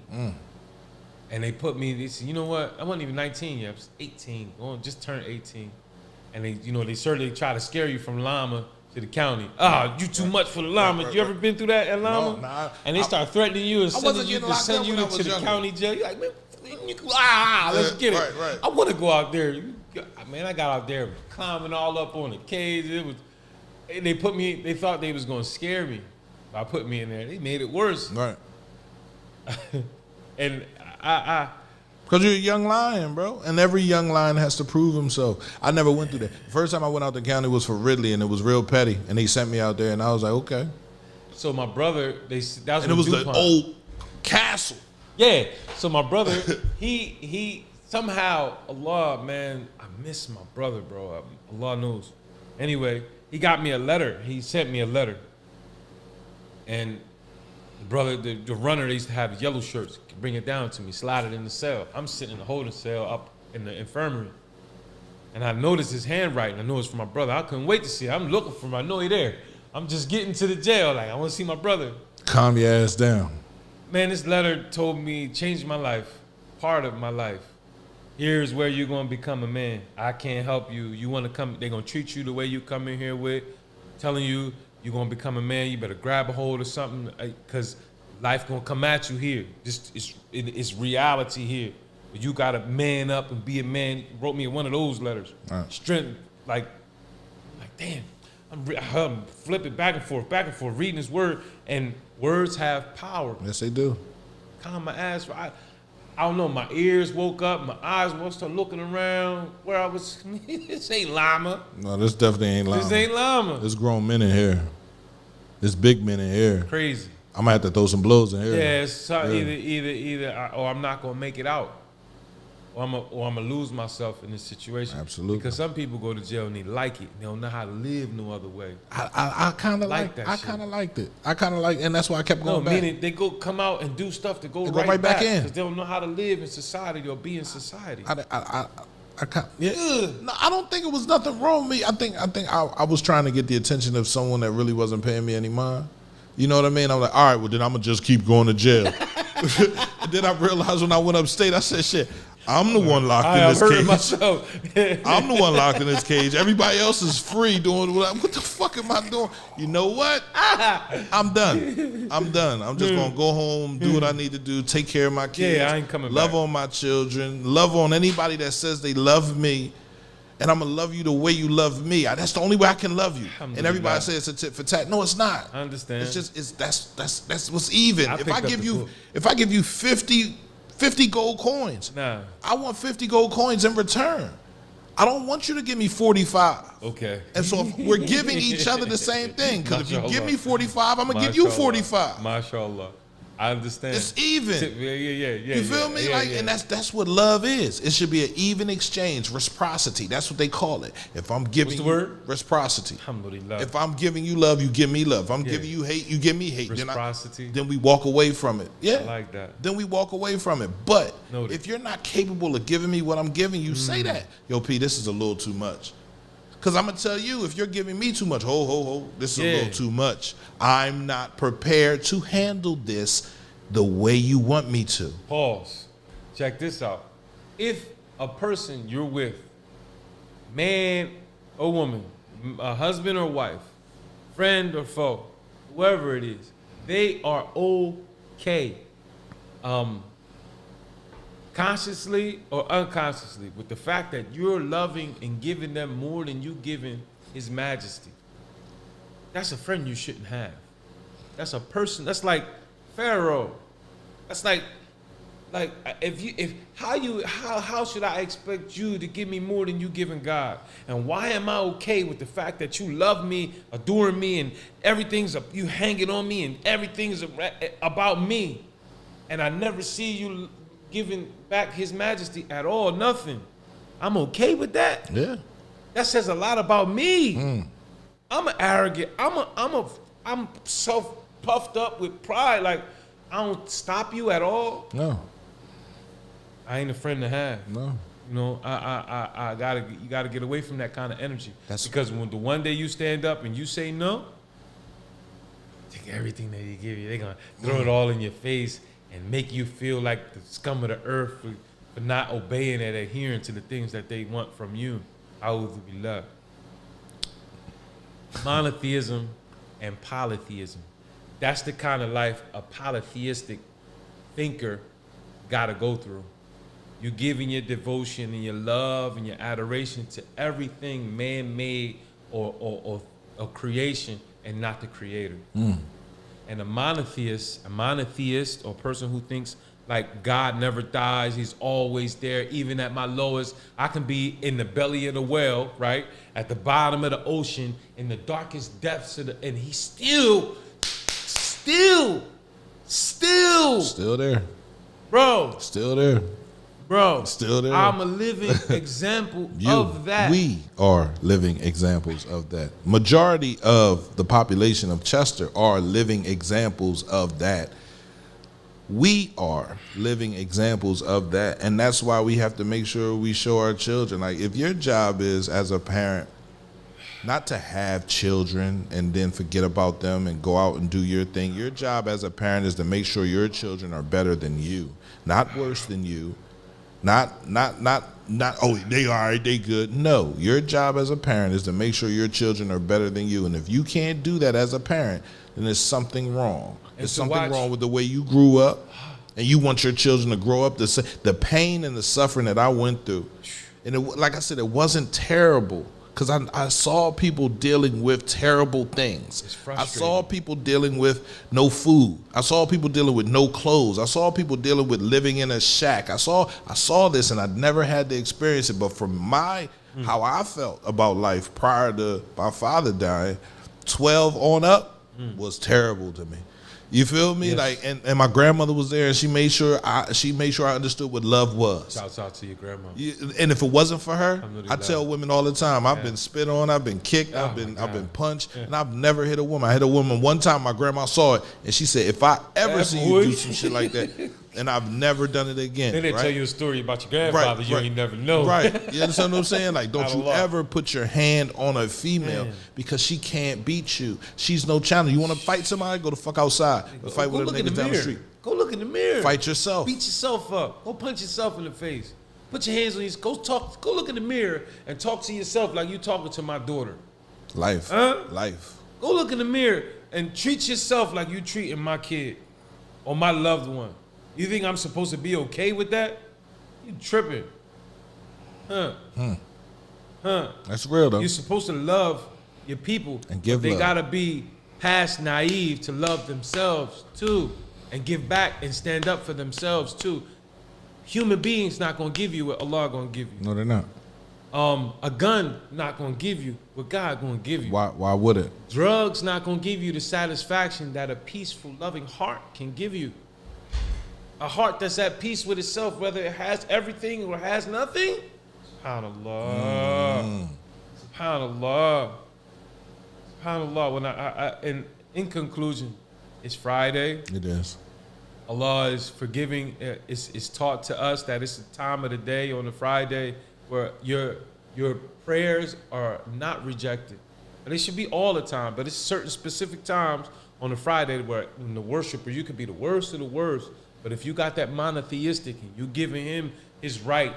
And they put me, they said, you know what? I wasn't even 19 yet. I was 18. Just turned 18. And they certainly try to scare you from Lama to the county. You too much for the Lama. You ever been through that at Lama? No, nah, and they start threatening you and sending you to send you to the county jail. You're like, man, let's get it. Right. I want to go out there. Man, I got out there climbing all up on the cage. They thought they was going to scare me by putting me in there. They made it worse. Right. And Because you're a young lion, bro. And every young lion has to prove himself. I never went through that. First time I went out the county was for Ridley, and it was real petty. And they sent me out there, and I was like, okay. So my brother, that's And it was the old castle. Yeah. So my brother, he somehow, Allah, man, I miss my brother, bro. Allah knows. Anyway, he got me a letter. He sent me a letter. And the brother, the runner, they used to have yellow shirts. Bring it down to me, slide it in the cell. I'm sitting in the holding cell up in the infirmary. And I noticed his handwriting. I know it's from my brother. I couldn't wait to see it. I'm looking for him. I know he there. I'm just getting to the jail. Like, I want to see my brother. Calm your ass down. Man, this letter told me, changed my life, part of my life. Here's where you're going to become a man. I can't help you. You want to come, they're going to treat you the way you come in here with, telling you you're going to become a man. You better grab a hold of something because life going to come at you here. It's reality here. But you got to man up and be a man. He wrote me one of those letters. Right. Strength, like damn. I'm flipping back and forth, reading his word. And words have power. Yes, they do. Calm my ass. I don't know. My ears woke up. My eyes woke up, looking around where I was. This ain't llama. No, this definitely ain't llama. This ain't llama. There's grown men in here. There's big men in here. Crazy. I'm going to have to throw some blows in here. Yeah, it's either or I'm not going to make it out. Or I'm gonna lose myself in this situation. Absolutely. Because some people go to jail and they like it. They don't know how to live no other way. I kind of Like that I shit. kind of liked it. I kind of like, and that's why I kept going back. Meaning they come out and do stuff to go, They go right back in. because they don't know how to live in society or be in society. I No, I don't think it was nothing wrong with me. I think I was trying to get the attention of someone that really wasn't paying me any mind. You know what I mean? I'm like, all right, well then I'm gonna just keep going to jail. And then I realized when I went upstate, I said, shit, I'm the one locked in this cage. Myself. I'm the one locked in this cage. Everybody else is free doing what the fuck am I doing? You know what? I'm done. I'm just gonna go home, do what I need to do, take care of my kids. Yeah, I ain't coming love back. on my children, love on anybody that says they love me. And I'm gonna love you the way you love me. That's the only way I can love you. And everybody says it's a tit for tat. No, it's not. I understand. It's just that's what's even. I If picked I up give the you book. if I give you 50 gold coins, Nah. I want 50 gold coins in return. I don't want you to give me 45. Okay. And so if we're giving each other the same thing. Because if you give me 45, I'm gonna give you 45. MashaAllah. I understand. It's even. Yeah. You feel me? Yeah, Like, yeah. and that's what love is. It should be an even exchange, reciprocity. That's what they call it. If I'm giving What's the you word? reciprocity. Alhamdulillah. If I'm giving you love, you give me love. If I'm Yeah. giving you hate, you give me hate. Reciprocity. Then we walk away from it. Yeah. I like that. Then we walk away from it. But Noted. if you're not capable of giving me what I'm giving you, say that. Yo, P, this is a little too much. Because I'm going to tell you, if you're giving me too much, this is a little too much. I'm not prepared to handle this the way you want me to. Pause. Check this out. If a person you're with, man or woman, a husband or wife, friend or foe, whoever it is, They are okay. Consciously or unconsciously, with the fact that you're loving and giving them more than you giving His Majesty. That's a friend you shouldn't have. That's a person. That's like Pharaoh. That's like how should I expect you to give me more than you giving God? And why am I okay with the fact that you love me, adoring me, and everything's you hanging on me, and everything's about me, and I never see you giving back His Majesty at all? Nothing. I'm okay with that. Yeah. That says a lot about me. I'm an arrogant. I'm self puffed up with pride. Like, I don't stop you at all. No. I ain't a friend to have. No. You know, you gotta get away from that kind of energy. Because when the one day you stand up and you say no, take everything that they give you. They're gonna throw it all in your face and make you feel like the scum of the earth for not obeying and adhering to the things that they want from you. A'udhu billah. Monotheism and polytheism. That's the kind of life a polytheistic thinker gotta go through. You're giving your devotion and your love and your adoration to everything man-made or creation and not the creator. And a monotheist or person who thinks like God never dies, He's always there, even at my lowest. I can be in the belly of the whale, right? At the bottom of the ocean, in the darkest depths and He's still there. Bro. Still there. Bro, still there. I'm a living example of that. We are living examples of that. Majority of the population of Chester are living examples of that. We are living examples of that. And that's why we have to make sure we show our children. Like, if your job is, as a parent, not to have children and then forget about them and go out and do your thing. Your job as a parent is to make sure your children are better than you, not worse than you. Not, oh, they all right, they good. No, your job as a parent is to make sure your children are better than you. And if you can't do that as a parent, then there's something wrong. There's something wrong with the way you grew up, and you want your children to grow up the pain and the suffering that I went through. And like I said, it wasn't terrible. Because I saw people dealing with terrible things. I saw people dealing with no food. I saw people dealing with no clothes. I saw people dealing with living in a shack. I saw this, and I never had to experience it. But from how I felt about life prior to my father dying, 12 on up was terrible to me. You feel me? Yes. Like, and my grandmother was there, and she made sure I understood what love was. Shouts out to your grandma. And if it wasn't for her, I tell women all the time, I've been spit on, I've been kicked, I've been punched, and I've never hit a woman. I hit a woman one time. My grandma saw it, and she said, "If I ever see you do some shit like that," and I've never done it again. Then they tell you a story about your grandfather you ain't never know. Right. You understand what I'm saying? Like, don't you ever put your hand on a female because she can't beat you. She's no challenge. You want to fight somebody? Go the fuck outside. Fight with them niggas down the street. Go look in the mirror. Fight yourself. Beat yourself up. Go punch yourself in the face. Put your hands on your. Go look in the mirror and talk to yourself like you talking to my daughter. Life. Life. Go look in the mirror and treat yourself like you treating my kid or my loved one. You think I'm supposed to be okay with that? You tripping. That's real, though. You're supposed to love your people. And give love. They gotta be past naive to love themselves too. And give back and stand up for themselves too. Human beings not gonna give you what Allah gonna give you. No, they're not. A gun not gonna give you what God gonna give you. Why would it? Drugs not gonna give you the satisfaction that a peaceful, loving heart can give you. A heart that's at peace with itself, whether it has everything or has nothing. SubhanAllah. SubhanAllah. SubhanAllah. When in conclusion, it's Friday. It is. Allah is forgiving. It's taught to us that it's the time of the day on a Friday where your prayers are not rejected. And they should be all the time, but it's certain specific times on a Friday where in the worshiper, you could be the worst of the worst. But if you got that monotheistic and you giving him his right,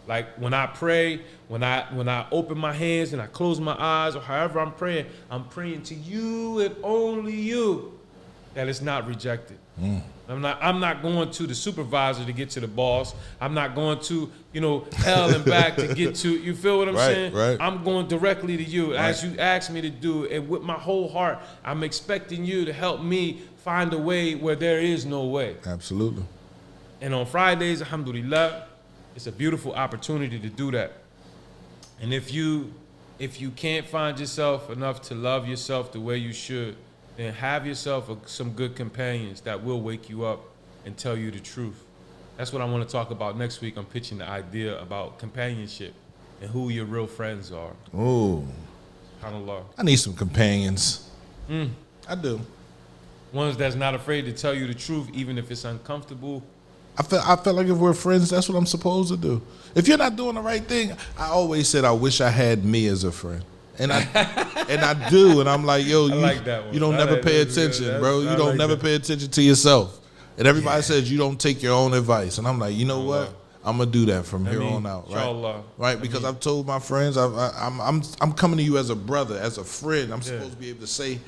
like when I pray, when I open my hands and I close my eyes or however I'm praying to you and only you. that it's not rejected. I'm not going to the supervisor to get to the boss. I'm not going to, hell and back to get to, you feel what I'm saying? Right. I'm going directly to you as you asked me to do. And with my whole heart, I'm expecting you to help me find a way where there is no way. Absolutely. And on Fridays, alhamdulillah, it's a beautiful opportunity to do that. And if you can't find yourself enough to love yourself the way you should, then have yourself some good companions that will wake you up and tell you the truth. That's what I want to talk about next week. I'm pitching the idea about companionship and who your real friends are. Oh, SubhanAllah. I need some companions. I do. Ones that's not afraid to tell you the truth, even if it's uncomfortable. I feel like if we're friends, that's what I'm supposed to do. If you're not doing the right thing, I always said I wish I had me as a friend. And I do, and I'm like, yo, you don't never pay attention, bro. You don't never pay attention to yourself. And everybody says you don't take your own advice, and I'm like, you know what? I'm gonna do that from here on out, right? Right, because I've told my friends, I'm coming to you as a brother, as a friend. I'm supposed to be able to say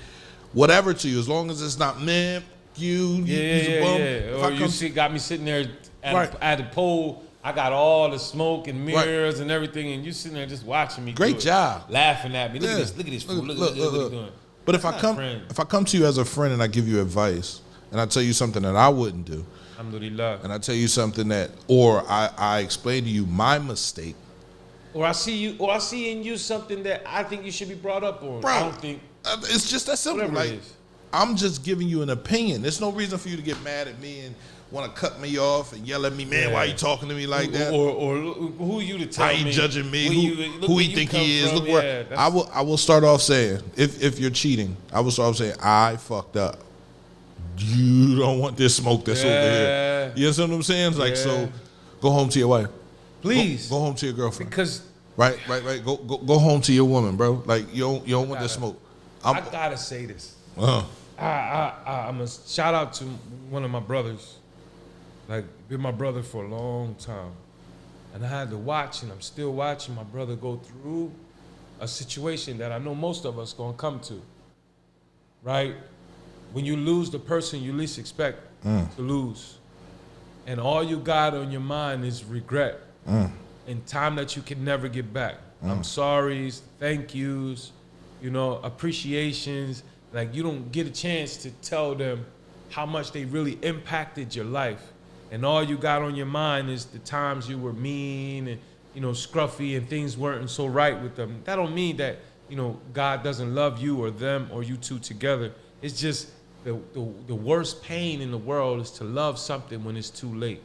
whatever to you, as long as it's not man. You's a bum. Or you got me sitting there at the pole. I got all the smoke and mirrors and everything, and you sitting there just watching me. Great job, laughing at me. Look at this fool. Look what he's doing. But if I come to you as a friend and I give you advice, and I tell you something that I wouldn't do, alhamdulillah, and I tell you something or I explain to you my mistake, or I see in you something that I think you should be brought up on. Bro, I don't think it's just that simple. Like, I'm just giving you an opinion. There's no reason for you to get mad at me and want to cut me off and yell at me, man, why you talking to me like that? Or who you to tell me? How you judging me? Who he think he is? From, look where I will start off saying, if you're cheating, I will start off saying, I fucked up. You don't want this smoke that's over here. You know what I'm saying? It's like, so go home to your wife. Please. Go home to your girlfriend. Because Right. Go home to your woman, bro. Like you don't want this smoke. I gotta say this. I'm a shout out to one of my brothers. Like, been my brother for a long time. And I had to watch, and I'm still watching my brother go through a situation that I know most of us gonna come to. Right? When you lose the person you least expect to lose, and all you got on your mind is regret and time that you can never get back. I'm sorry's, thank yous, appreciations. Like, you don't get a chance to tell them how much they really impacted your life. And all you got on your mind is the times you were mean and, scruffy and things weren't so right with them. That don't mean that, God doesn't love you or them or you two together. It's just the worst pain in the world is to love something when it's too late.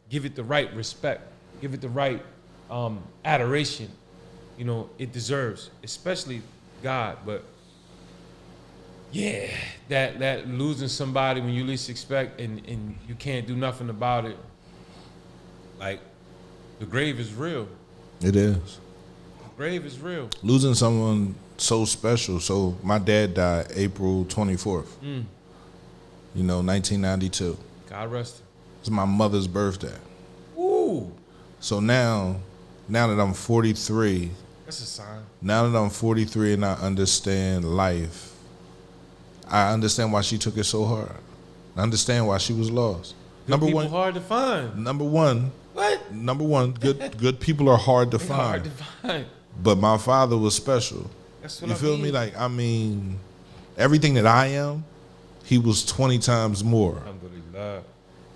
Give it the right respect. Give it the right adoration. It deserves, especially God. But yeah, that losing somebody when you least expect and you can't do nothing about it. Like, the grave is real. It is. The grave is real. Losing someone so special. So my dad died April 24th. 1992. God rest him. It's my mother's birthday. Ooh. So now that I'm 43. That's a sign. Now that I'm 43 and I understand life, I understand why she took it so hard. I understand why she was lost. Number one, hard to find. Number one. What? Number one, good people are hard to find. Hard to find. But my father was special. That's what you feel me? Like, everything that I am, he was 20 times more. Alhamdulillah.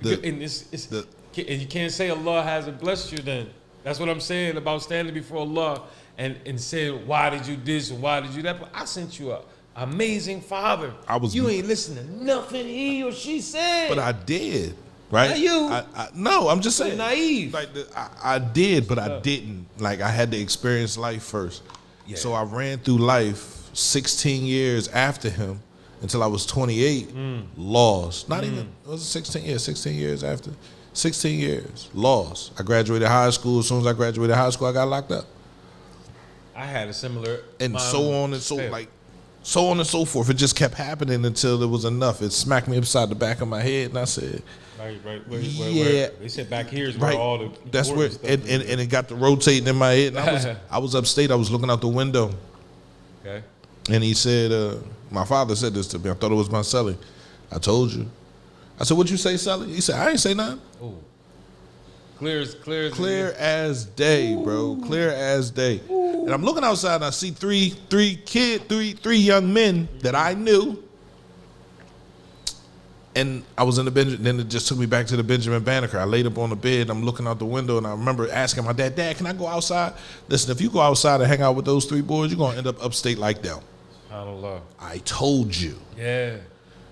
And you can't say Allah hasn't blessed you then. That's what I'm saying about standing before Allah and saying, why did you this and why did you that? But I sent you a amazing father. You ain't listening to nothing he or she said. But I did, right? Not you. No, I'm just saying. Naive. Like I did, but I didn't. Like, I had to experience life first. Yeah. So I ran through life 16 years after him until I was 28, lost. Not even, it was 16 years, 16 years after. 16 years, lost. I graduated high school. As soon as I graduated high school, I got locked up. I had a similar. And so on and so forth. It just kept happening until it was enough. It smacked me upside the back of my head, and I said, Right. Yeah. They said back here is where all the. That's where, and it got to rotating in my head. And I was upstate. I was looking out the window. Okay. And he said, My father said this to me. I thought it was my Sully. I told you. I said, "What'd you say, Sully?" He said, "I ain't say nothing." Oh, clear As day, bro. Clear as day. And I'm looking outside and I see three young men that I knew. And I was in the Benjamin, then it just took me back to the Benjamin Banneker. I laid up on the bed, I'm looking out the window, and I remember asking my dad, "Dad, can I go outside?" Listen, if you go outside and hang out with those three boys, you're gonna end up upstate like them. SubhanAllah. I told you. Yeah.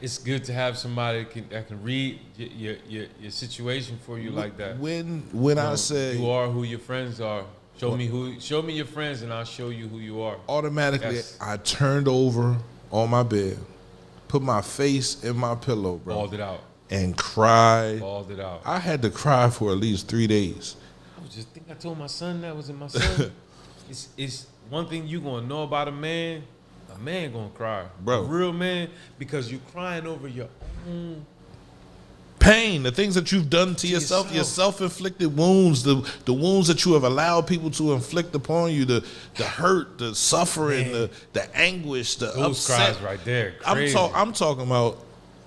It's good to have somebody that can read your situation for you like that. When I say you are who your friends are, show me your friends and I'll show you who you are. Automatically, Yes. I turned over on my bed, put my face in my pillow, bro, Balled it out. and cried. Balled it out. I had to cry for at least 3 days. I was just think I told my son that was in my son. It's one thing you gonna know about a man gonna cry. Bro. A real man, because you crying over your own Pain, the things that you've done to yourself, your self-inflicted wounds, the wounds that you have allowed people to inflict upon you, the hurt, the suffering, the anguish, the those upset. cries right there. Crazy. I'm talking about.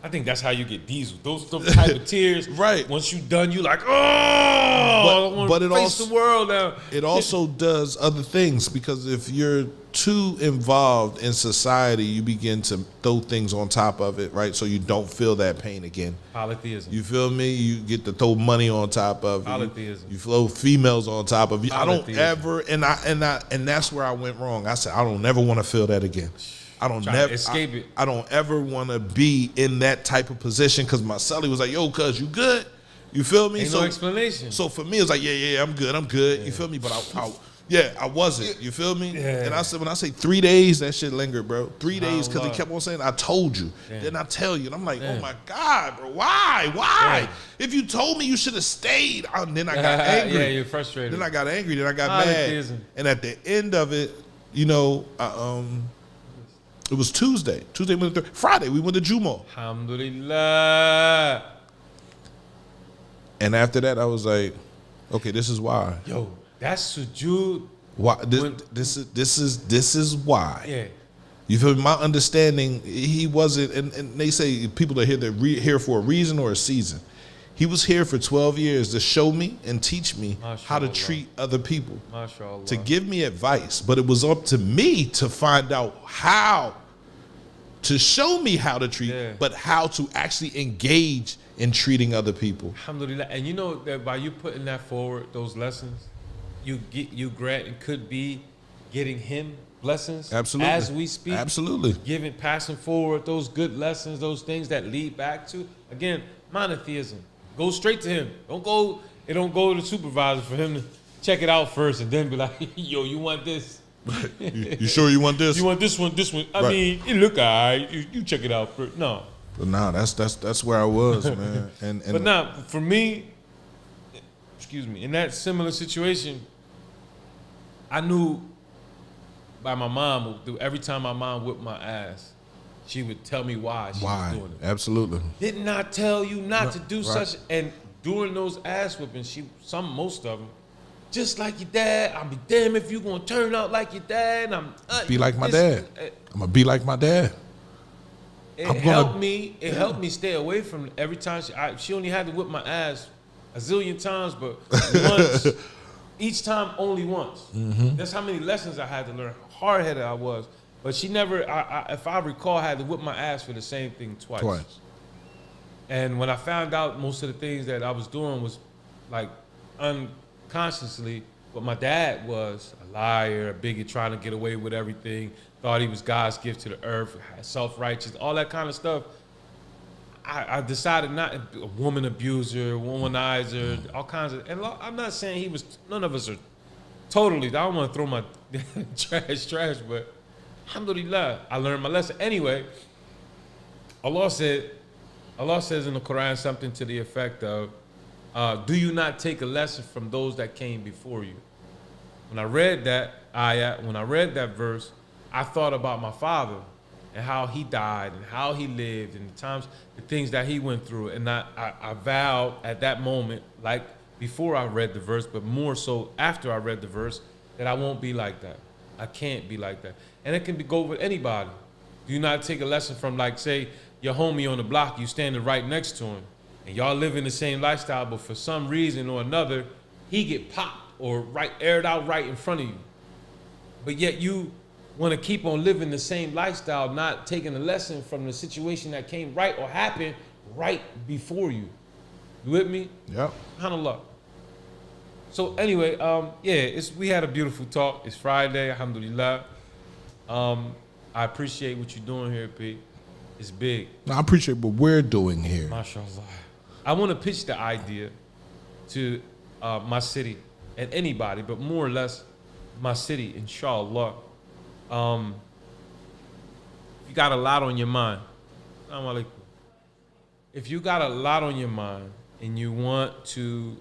I think that's how you get diesel. Those type of tears. Right. Once you done, you like, oh, I want but to it face also- the world now. It also does other things, because if you're too involved in society, you begin to throw things on top of it, right? So you don't feel that pain again. Polytheism. You feel me? You get to throw money on top of it. Polytheism. You throw females on top of you. I don't Polytheism. ever, and that's where I went wrong. I said I don't never want to feel that again. I don't Trying to never escape it. I don't ever want to be in that type of position, because my Sully was like, "Yo, cuz, you good?" You feel me? Ain't no explanation. So for me, it's like, yeah, I'm good. You feel me? But I wasn't. You feel me? Yeah. And I said, when I say 3 days, that shit lingered, bro. 3 days, because he Allah. kept on saying, "I told you." Yeah. Then I tell you, and I'm like, Yeah. "Oh my God, bro, why? Yeah. If you told me, you should have stayed." And then I got angry. Yeah, you're frustrated. Then I got angry. Then I got mad. Polytheism. And at the end of it, it was Tuesday. Tuesday, Wednesday, Friday, we went to Jumo. Alhamdulillah. And after that, I was like, okay, this is why. Yo, that's sujood. Why this is why. Yeah. You feel me? My understanding, he wasn't, and they say people are here for a reason or a season. He was here for 12 years to show me and teach me how to MashaAllah. treat other people, MashaAllah. to give me advice. But it was up to me to find out how to show me how to treat, but how to actually engage in treating other people. Alhamdulillah. And you know that by you putting that forward, those lessons, you grant and could be getting him blessings Absolutely. as we speak. Absolutely. Passing forward those good lessons, those things that lead back to, again, monotheism. Go straight to him. Don't go to the supervisor for him to check it out first and then be like, "Yo, you want this? You sure you want this? You want this one? This one? I Right. mean, it look all right. You check it out first." No. But nah, that's where I was, man. And But now, for me, in that similar situation, I knew by my mom, every time my mom whipped my ass, she would tell me why she was doing it. Absolutely. Did not tell you not to do right. such. And during those ass whippings, most of them, just like your dad, I'll be damn if you gonna turn out like your dad. Be like my dad. I'm gonna be like my dad. It helped me stay away from every time she only had to whip my ass a zillion times, but once, each time only once. Mm-hmm. That's how many lessons I had to learn. Hard-headed I was, but she never, if I recall, had to whip my ass for the same thing twice. And when I found out most of the things that I was doing was like unconsciously, but my dad was a liar, a bigot, trying to get away with everything, thought he was God's gift to the earth, self-righteous, all that kind of stuff. I decided not, a woman abuser, womanizer, all kinds of, and I'm not saying none of us are totally, I don't want to throw my trash, but alhamdulillah, I learned my lesson. Anyway, Allah says in the Quran something to the effect of, do you not take a lesson from those that came before you? When I read that ayah, when I read that verse, I thought about my father and how he died and how he lived and the things that he went through. And I vowed at that moment, like before I read the verse, but more so after I read the verse, that I won't be like that. I can't be like that. And it can go with anybody. Do you not take a lesson from, like, say, your homie on the block, you standing right next to him, and y'all live in the same lifestyle, but for some reason or another, he get popped or aired out right in front of you. But yet you want to keep on living the same lifestyle, not taking a lesson from the situation that came right or happened right before you. You with me? Yep. SubhanAllah. So anyway, yeah, we had a beautiful talk. It's Friday, alhamdulillah. I appreciate what you're doing here, P. It's big. No, I appreciate what we're doing here. MashaAllah. I want to pitch the idea to my city and anybody, but more or less my city, inshallah. You got a lot on your mind. Assalamu alaikum. If you got a lot on your mind and you want to,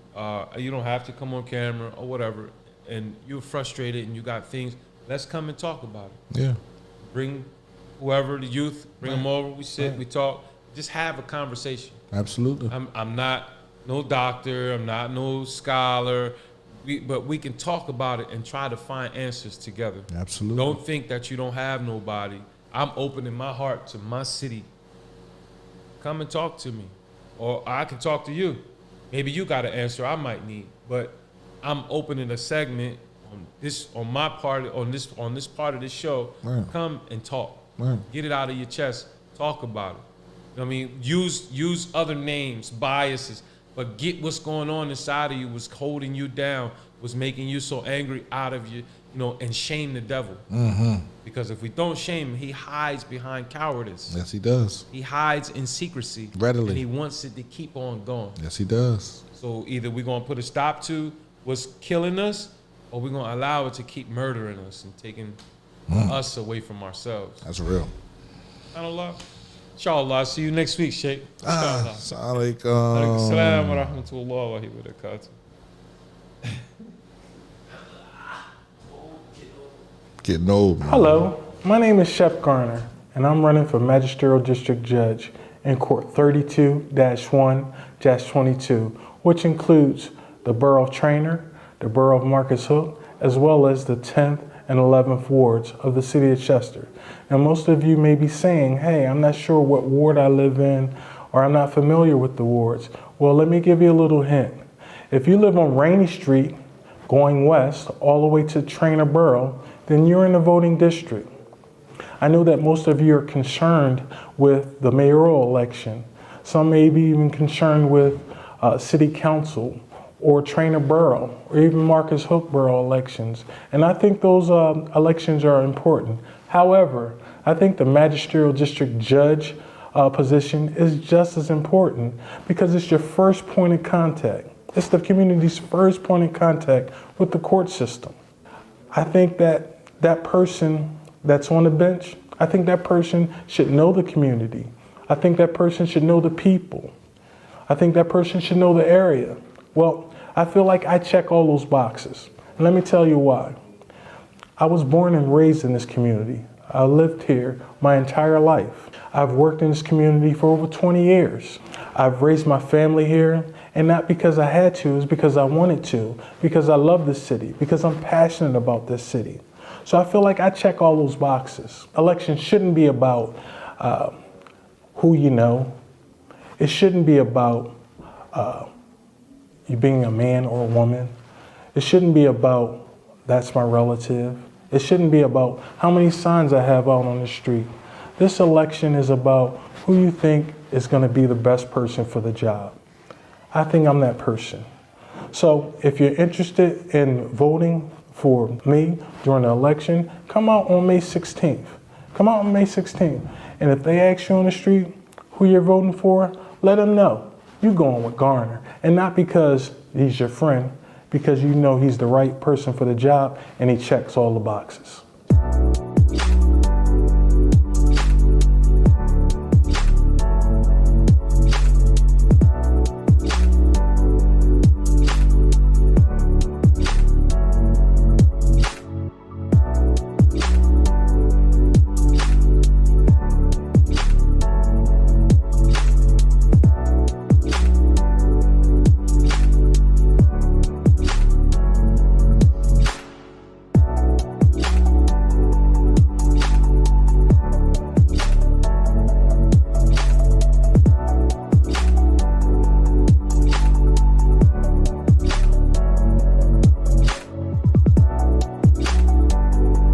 you don't have to come on camera or whatever, and you're frustrated and you got things, let's come and talk about it. Yeah. Bring whoever, the youth, bring them over, we sit, we talk, just have a conversation. Absolutely. I'm not no doctor, I'm not no scholar, but we can talk about it and try to find answers together. Absolutely. Don't think that you don't have nobody. I'm opening my heart to my city. Come and talk to me, or I can talk to you. Maybe you got an answer I might need, but I'm opening a segment on my part, on this part of this show. Right. Come and talk. Right. Get it out of your chest. Talk about it. I mean, use other names, biases, but get what's going on inside of you, what's holding you down, what's making you so angry out of you, and shame the devil. Mm-hmm. Because if we don't shame him, he hides behind cowardice. Yes, he does. He hides in secrecy. Readily. And he wants it to keep on going. Yes, he does. So either we're going to put a stop to what's killing us, or we're going to allow it to keep murdering us and taking us away from ourselves. That's real. SubhanAllah. Inshallah. See you next week, Sheikh. Inshallah. Assalamu Alaikum alaikum. salam wa rahmatullahi wa barakatuh. Getting old, man. Hello, my name is Chef Garner, and I'm running for Magisterial District Judge in Court 32-1-22, which includes the Borough of Trainer, the Borough of Marcus Hook, as well as the 10th and 11th wards of the city of Chester. And most of you may be saying, hey, I'm not sure what ward I live in, or I'm not familiar with the wards. Well, let me give you a little hint. If you live on Rainey Street, going west all the way to Trainer Borough, then you're in the voting district. I know that most of you are concerned with the mayoral election. Some may be even concerned with city council or Trainer Borough or even Marcus Hook Borough elections. And I think those elections are important. However, I think the magisterial district judge position is just as important because it's your first point of contact. It's the community's first point of contact with the court system. I think that person that's on the bench, I think that person should know the community. I think that person should know the people. I think that person should know the area. Well, I feel like I check all those boxes. And let me tell you why. I was born and raised in this community. I lived here my entire life. I've worked in this community for over 20 years. I've raised my family here, and not because I had to, it's because I wanted to, because I love this city, because I'm passionate about this city. So I feel like I check all those boxes. Elections shouldn't be about who you know. It shouldn't be about you being a man or a woman. It shouldn't be about that's my relative. It shouldn't be about how many signs I have out on the street. This election is about who you think is going to be the best person for the job. I think I'm that person. So if you're interested in voting for me during the election, come out on May 16th. Come out on May 16th. And if they ask you on the street who you're voting for, let them know you're going with Garner. And not because he's your friend, because you know he's the right person for the job and he checks all the boxes.